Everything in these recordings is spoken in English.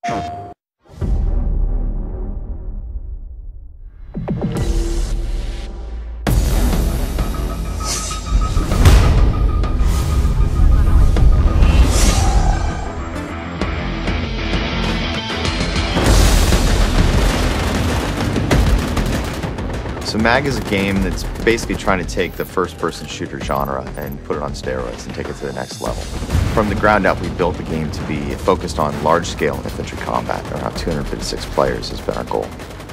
So M.A.G is a game that's basically trying to take the first-person shooter genre and put it on steroids and take it to the next level. From the ground up, we built the game to be focused on large-scale infantry combat. Around 256 players has been our goal.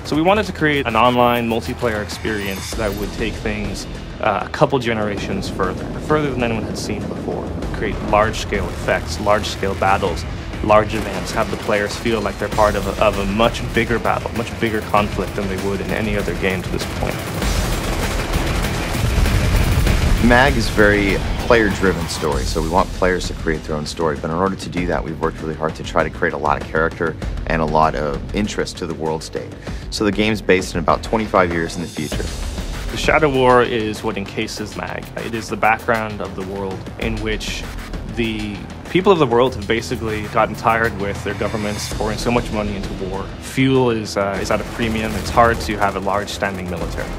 So we wanted to create an online multiplayer experience that would take things a couple generations further than anyone had seen before. Create large-scale effects, large-scale battles, large events, have the players feel like they're part of a much bigger battle, much bigger conflict than they would in any other game to this point. M.A.G is a very player-driven story, so we want players to create their own story, but in order to do that, we've worked really hard to try to create a lot of character and a lot of interest to the world state. So the game's based in about 25 years in the future. The Shadow War is what encases M.A.G. It is the background of the world in which the people of the world have basically gotten tired with their governments pouring so much money into war. Fuel is at a premium. It's hard to have a large standing military.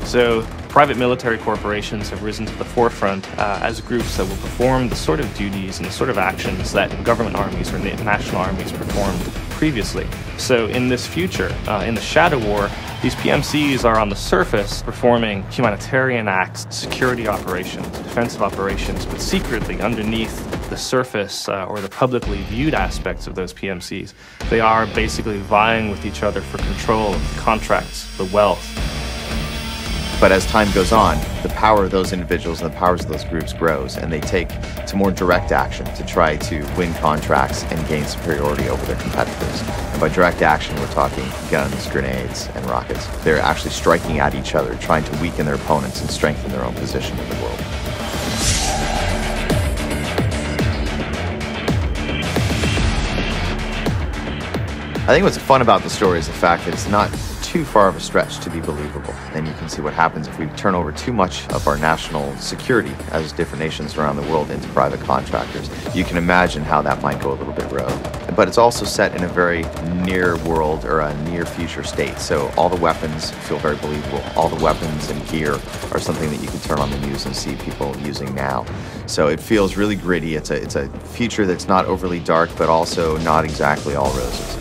So private military corporations have risen to the forefront as groups that will perform the sort of duties and the sort of actions that government armies or national armies performed previously. So in this future, in the Shadow War, these PMCs are on the surface performing humanitarian acts, security operations, defensive operations, but secretly underneath the surface or the publicly viewed aspects of those PMCs, they are basically vying with each other for control of the contracts, the wealth. But as time goes on, the power of those individuals and the powers of those groups grows, and they take to more direct action to try to win contracts and gain superiority over their competitors. And by direct action, we're talking guns, grenades, and rockets. They're actually striking at each other, trying to weaken their opponents and strengthen their own position in the world. I think what's fun about the story is the fact that it's not too far of a stretch to be believable. And you can see what happens if we turn over too much of our national security as different nations around the world into private contractors. You can imagine how that might go a little bit rogue. But it's also set in a very near world or a near future state. So all the weapons feel very believable. All the weapons and gear are something that you can turn on the news and see people using now. So it feels really gritty. It's a future that's not overly dark, but also not exactly all roses.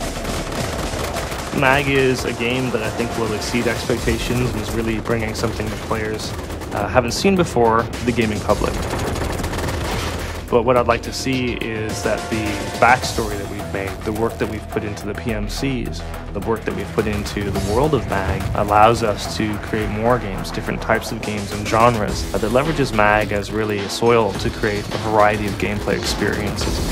M.A.G is a game that I think will exceed expectations and is really bringing something that players haven't seen before to the gaming public. But what I'd like to see is that the backstory that we've made, the work that we've put into the PMCs, the work that we've put into the world of M.A.G allows us to create more games, different types of games and genres that leverages M.A.G as really a soil to create a variety of gameplay experiences.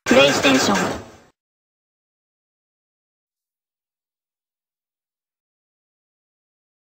PlayStation